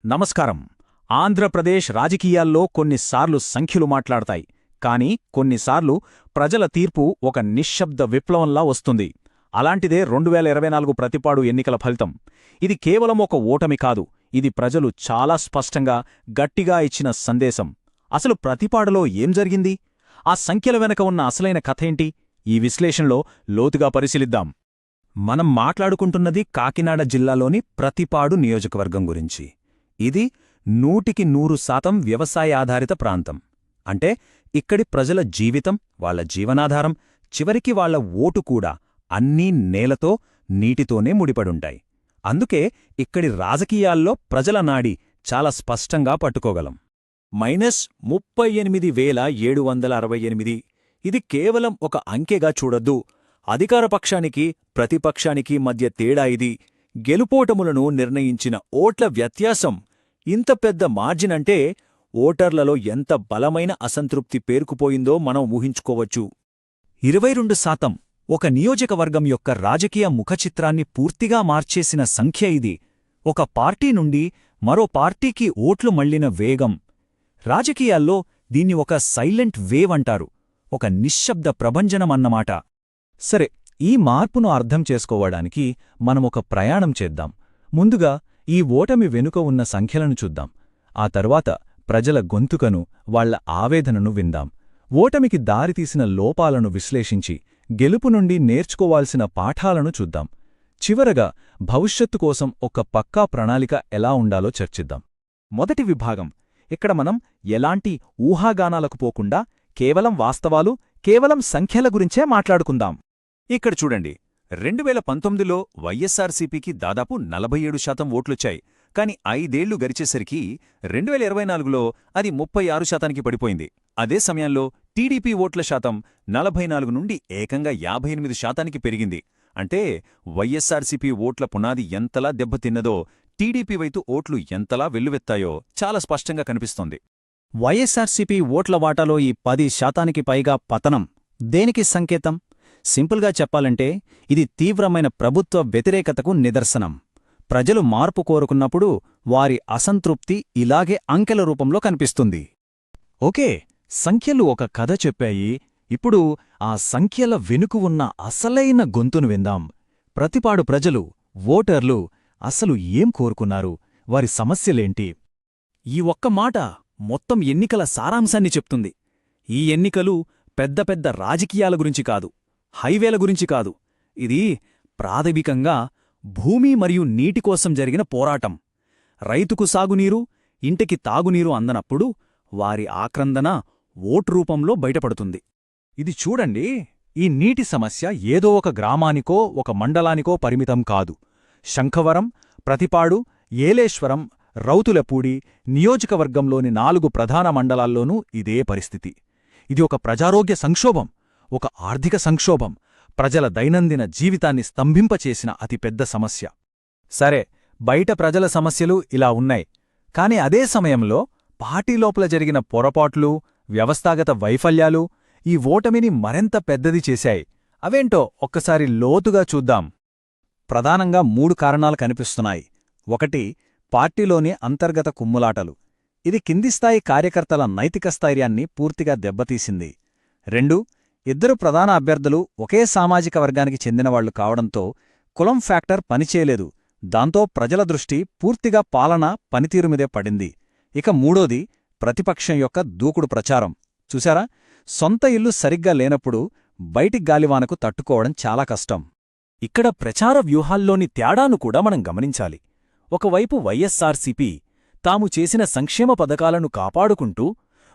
నమస్కారం. ఆంధ్రప్రదేశ్ రాజకీయాల్లో కొన్నిసార్లు సంఖ్యలు మాట్లాడతాయి, కానీ కొన్నిసార్లు ప్రజల తీర్పు ఒక నిశ్శబ్ద విప్లవంలా వస్తుంది. అలాంటిదే 2024 ప్రతిపాడు ఎన్నికల ఫలితం. ఇది కేవలం ఒక ఓటమి కాదు, ఇది ప్రజలు చాలా స్పష్టంగా, గట్టిగా ఇచ్చిన సందేశం. అసలు ప్రతిపాడులో ఏం జరిగింది? ఆ సంఖ్యల వెనక ఉన్న అసలైన కథేంటి? ఈ విశ్లేషణలో లోతుగా పరిశీలిద్దాం. మనం మాట్లాడుకుంటున్నది కాకినాడ జిల్లాలోని ప్రతిపాడు నియోజకవర్గం గురించి. ఇది 100% వ్యవసాయాధారిత ప్రాంతం. అంటే ఇక్కడి ప్రజల జీవితం, వాళ్ల జీవనాధారం, చివరికి వాళ్ల ఓటు కూడా అన్నీ నేలతో, నీటితోనే ముడిపడుంటాయి. అందుకే ఇక్కడి రాజకీయాల్లో ప్రజల నాడి చాలా స్పష్టంగా పట్టుకోగలం. -38,768. ఇది కేవలం ఒక అంకెగా చూడొద్దు. అధికారపక్షానికి, ప్రతిపక్షానికి మధ్య తేడా ఇది. గెలుపోటములను నిర్ణయించిన ఓట్ల వ్యత్యాసం. ఇంత పెద్ద మార్జిన్ అంటే ఓటర్లలో ఎంత బలమైన అసంతృప్తి పేరుకుపోయిందో మనం ఊహించుకోవచ్చు. 22%. ఒక నియోజకవర్గం యొక్క రాజకీయ ముఖచిత్రాన్ని పూర్తిగా మార్చేసిన సంఖ్య ఇది. ఒక పార్టీ నుండి మరో పార్టీకి ఓట్లు మళ్లిన వేగం. రాజకీయాల్లో దీన్ని ఒక సైలెంట్ వేవ్ అంటారు, ఒక నిశ్శబ్ద ప్రభంజనమన్నమాట. సరే, ఈ మార్పును అర్థం చేసుకోవడానికి మనమొక ప్రయాణం చేద్దాం. ముందుగా ఈ ఓటమి వెనుక ఉన్న సంఖ్యలను చూద్దాం. ఆ తర్వాత ప్రజల గొంతుకను, వాళ్ల ఆవేదనను విందాం. ఓటమికి దారితీసిన లోపాలను విశ్లేషించి, గెలుపు నుండి నేర్చుకోవాల్సిన పాఠాలను చూద్దాం. చివరగా భవిష్యత్తు కోసం ఒక పక్కా ప్రణాళిక ఎలా ఉండాలో చర్చిద్దాం. మొదటి విభాగం. ఇక్కడ మనం ఎలాంటి ఊహాగానాలకు పోకుండా కేవలం వాస్తవాలు, కేవలం సంఖ్యల గురించే మాట్లాడుకుందాం. ఇక్కడ చూడండి, 2019లో వైఎస్సార్సీపీకి దాదాపు 47% ఓట్లొచ్చాయి. కాని 5 ఏళ్లు గడిచేసరికి 2024లో అది 36%కి పడిపోయింది. అదే సమయంలో టీడీపీ ఓట్ల శాతం 44 నుండి ఏకంగా 58%కి పెరిగింది. అంటే వైఎస్సార్సీపీ ఓట్ల పునాది ఎంతలా దెబ్బతిన్నదో, టీడీపీ వైపు ఓట్లు ఎంతలా వెల్లువెత్తాయో చాలా స్పష్టంగా కనిపిస్తోంది. వైఎస్సార్సీపీ ఓట్ల వాటాలో ఈ 10%కి పైగా పతనం దేనికి సంకేతం? సింపుల్గా చెప్పాలంటే ఇది తీవ్రమైన ప్రభుత్వ వ్యతిరేకతకు నిదర్శనం. ప్రజలు మార్పు కోరుకున్నప్పుడు వారి అసంతృప్తి ఇలాగే అంకెల రూపంలో కనిపిస్తుంది. ఓకే, సంఖ్యలు ఒక కథ చెప్పాయి. ఇప్పుడు ఆ సంఖ్యల వెనుకు ఉన్న అసలైన గొంతును విందాం. ప్రతిపాడు ప్రజలు, ఓటర్లు అసలు ఏం కోరుకున్నారు? వారి సమస్యలేంటి? ఈ ఒక్క మాట మొత్తం ఎన్నికల సారాంశాన్ని చెప్తుంది. ఈ ఎన్నికలు పెద్ద పెద్ద రాజకీయాల గురించి కాదు, హైవేల గురించి కాదు. ఇది ప్రాథమికంగా భూమి మరియు నీటి కోసం జరిగిన పోరాటం. రైతుకు సాగునీరు, ఇంటికి తాగునీరు అందనప్పుడు వారి ఆక్రందన ఓటు రూపంలో బయటపడుతుంది. ఇది చూడండి, ఈ నీటి సమస్య ఏదో ఒక గ్రామానికో, ఒక మండలానికో పరిమితం కాదు. శంఖవరం, ప్రతిపాడు, ఏలేశ్వరం, రౌతులపూడి నియోజకవర్గంలోని 4 ప్రధాన మండలాల్లోనూ ఇదే పరిస్థితి. ఇది ఒక ప్రజారోగ్య సంక్షోభం, ఒక ఆర్థిక సంక్షోభం, ప్రజల దైనందిన జీవితాన్ని స్తంభింపచేసిన అతిపెద్ద సమస్య. సరే, బయట ప్రజల సమస్యలు ఇలా ఉన్నాయి. కాని అదే సమయంలో పార్టీ లోపల జరిగిన పొరపాట్లు, వ్యవస్థాగత వైఫల్యాలు ఈ ఓటమిని మరింత పెద్దది చేశాయి. అవేంటో ఒక్కసారి లోతుగా చూద్దాం. ప్రధానంగా 3 కారణాలు కనిపిస్తున్నాయి. 1. పార్టీలోని అంతర్గత కుమ్ములాటలు. ఇది కిందిస్థాయి కార్యకర్తల నైతిక స్థైర్యాన్ని పూర్తిగా దెబ్బతీసింది. 2. ఇద్దరు ప్రధాన అభ్యర్థులు ఒకే సామాజిక వర్గానికి చెందినవాళ్లు కావడంతో కులం ఫ్యాక్టర్ పనిచేయలేదు. దాంతో ప్రజల దృష్టి పూర్తిగా పాలన, పనితీరుమిదే పడింది. ఇక 3. ప్రతిపక్షం యొక్క దూకుడు ప్రచారం. చూశారా, సొంత ఇల్లు సరిగ్గా లేనప్పుడు బయటి గాలివానకు తట్టుకోవడం చాలా కష్టం. ఇక్కడ ప్రచార వ్యూహాల్లోని తేడాను కూడా మనం గమనించాలి. ఒకవైపు వైఎస్సార్సీపీ తాము చేసిన సంక్షేమ పథకాలను కాపాడుకుంటూ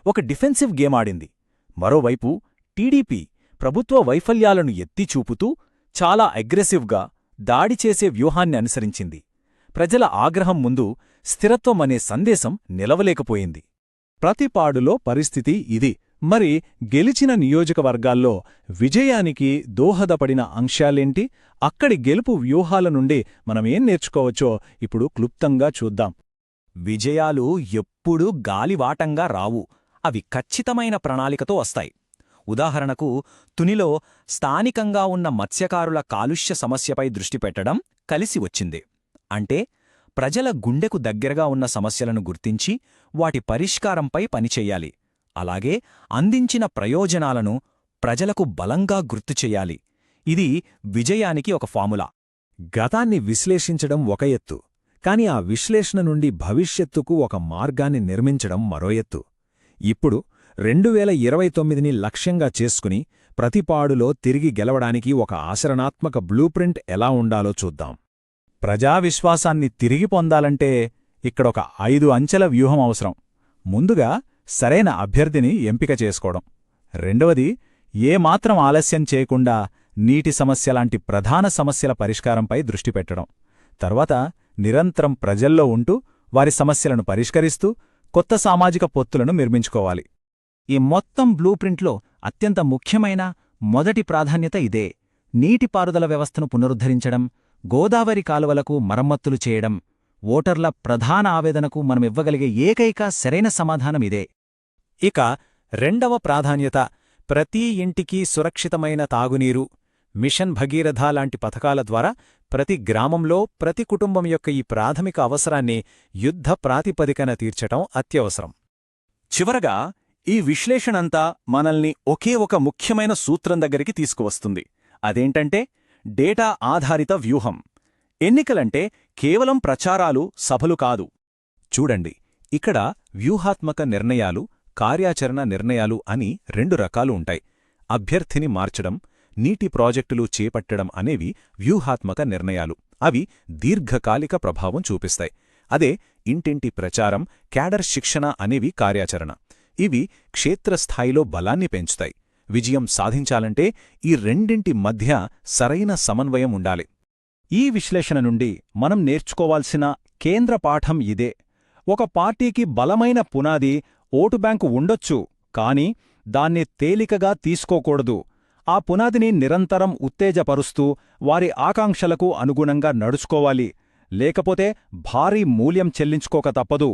ఒక డిఫెన్సివ్ గేమాడింది. మరోవైపు టీడీపీ ప్రభుత్వ వైఫల్యాలను ఎత్తిచూపుతూ చాలా అగ్రెసివ్గా దాడి చేసే వ్యూహాన్ని అనుసరించింది. ప్రజల ఆగ్రహం ముందు స్థిరత్వం అనే సందేశం నిలవలేకపోయింది. ప్రతిపాడులో పరిస్థితి ఇది. మరి గెలిచిన నియోజకవర్గాల్లో విజయానికి దోహదపడిన అంశాలేంటి? అక్కడి గెలుపు వ్యూహాల నుండి మనమేం నేర్చుకోవచ్చో ఇప్పుడు క్లుప్తంగా చూద్దాం. విజయాలు ఎప్పుడూ గాలివాటంగా రావు. అవి ఖచ్చితమైన ప్రణాళికతో వస్తాయి. ఉదాహరణకు, తునిలో స్థానికంగా ఉన్న మత్స్యకారుల కాలుష్య సమస్యపై దృష్టి పెట్టడం కలిసి వచ్చింది. అంటే ప్రజల గుండెకు దగ్గరగా ఉన్న సమస్యలను గుర్తించి వాటి పరిష్కారంపై పనిచెయ్యాలి. అలాగే అందించిన ప్రయోజనాలను ప్రజలకు బలంగా గుర్తుచెయ్యాలి. ఇది విజయానికి ఒక ఫార్ములా. గతాన్ని విశ్లేషించడం ఒక ఎత్తు, కాని ఆ విశ్లేషణ నుండి భవిష్యత్తుకు ఒక మార్గాన్ని నిర్మించడం మరో ఎత్తు. ఇప్పుడు 2029ని లక్ష్యంగా చేసుకుని ప్రతిపాడులో తిరిగి గెలవడానికి ఒక ఆచరణాత్మక బ్లూప్రింట్ ఎలా ఉండాలో చూద్దాం. ప్రజావిశ్వాసాన్ని తిరిగి పొందాలంటే ఇక్కడొక 5 అంచెల వ్యూహం అవసరం. ముందుగా సరైన అభ్యర్థిని ఎంపిక చేసుకోవడం. రెండవది, ఏమాత్రం ఆలస్యం చేయకుండా నీటి సమస్యలాంటి ప్రధాన సమస్యల పరిష్కారంపై దృష్టి పెట్టడం. తర్వాత నిరంతరం ప్రజల్లో ఉంటూ వారి సమస్యలను పరిష్కరిస్తూ కొత్త సామాజిక పొత్తులను నిర్మించుకోవాలి. ఈ మొత్తం బ్లూప్రింట్లో అత్యంత ముఖ్యమైన మొదటి ప్రాధాన్యత ఇదే: నీటిపారుదల వ్యవస్థను పునరుద్ధరించడం, గోదావరి కాలువలకు మరమ్మతులు చేయడం. ఓటర్ల ప్రధాన ఆవేదనకు మనమివ్వగలిగే ఏకైక సరైన సమాధానమిదే. ఇక రెండవ ప్రాధాన్యత ప్రతి ఇంటికి సురక్షితమైన తాగునీరు. మిషన్ భగీరథ లాంటి పథకాల ద్వారా ప్రతి గ్రామంలో ప్రతి కుటుంబం యొక్క ఈ ప్రాథమిక అవసరాన్ని యుద్ధ ప్రాతిపదికన తీర్చటం అత్యవసరం. చివరగా ఈ విశ్లేషణంతా మనల్ని ఒకే ఒక ముఖ్యమైన సూత్రం దగ్గరికి తీసుకువస్తుంది. అదేంటంటే డేటా ఆధారిత వ్యూహం. ఎన్నికలంటే కేవలం ప్రచారాలు, సభలు కాదు. చూడండి, ఇక్కడ వ్యూహాత్మక నిర్ణయాలు, కార్యాచరణ నిర్ణయాలు అని 2 రకాలు ఉంటాయి. అభ్యర్థిని మార్చడం, నీటి ప్రాజెక్టులు చేపట్టడం అనేవి వ్యూహాత్మక నిర్ణయాలు. అవి దీర్ఘకాలిక ప్రభావం చూపిస్తాయి. అదే ఇంటింటి ప్రచారం, క్యాడర్ శిక్షణ అనేవి కార్యాచరణ. ఇవి క్షేత్రస్థాయిలో బలాన్ని పెంచుతాయి. విజయం సాధించాలంటే ఈ రెండింటి మధ్య సరైన సమన్వయం ఉండాలి. ఈ విశ్లేషణ నుండి మనం నేర్చుకోవాల్సిన కేంద్ర పాఠం ఇదే: ఒక పార్టీకి బలమైన పునాది, ఓటు బ్యాంకు ఉండొచ్చు, కానీ దాన్ని తేలికగా తీసుకోకూడదు. ఆ పునాదిని నిరంతరం ఉత్తేజపరుస్తూ వారి ఆకాంక్షలకు అనుగుణంగా నడుచుకోవాలి. లేకపోతే భారీ మూల్యం చెల్లించుకోక తప్పదు.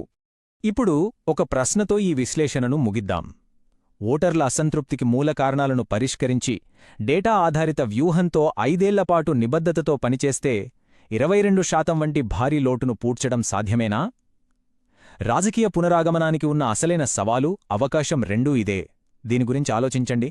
ఇప్పుడు ఒక ప్రశ్నతో ఈ విశ్లేషణను ముగిద్దాం. ఓటర్ల అసంతృప్తికి మూల కారణాలను పరిష్కరించి డేటా ఆధారిత వ్యూహంతో 5 ఏళ్లపాటు నిబద్ధతతో పనిచేస్తే 22% వంటి భారీ లోటును పూడ్చడం సాధ్యమేనా? రాజకీయ పునరాగమనానికి ఉన్న అసలైన సవాలు, అవకాశం రెండూ ఇదే. దీని గురించి ఆలోచించండి.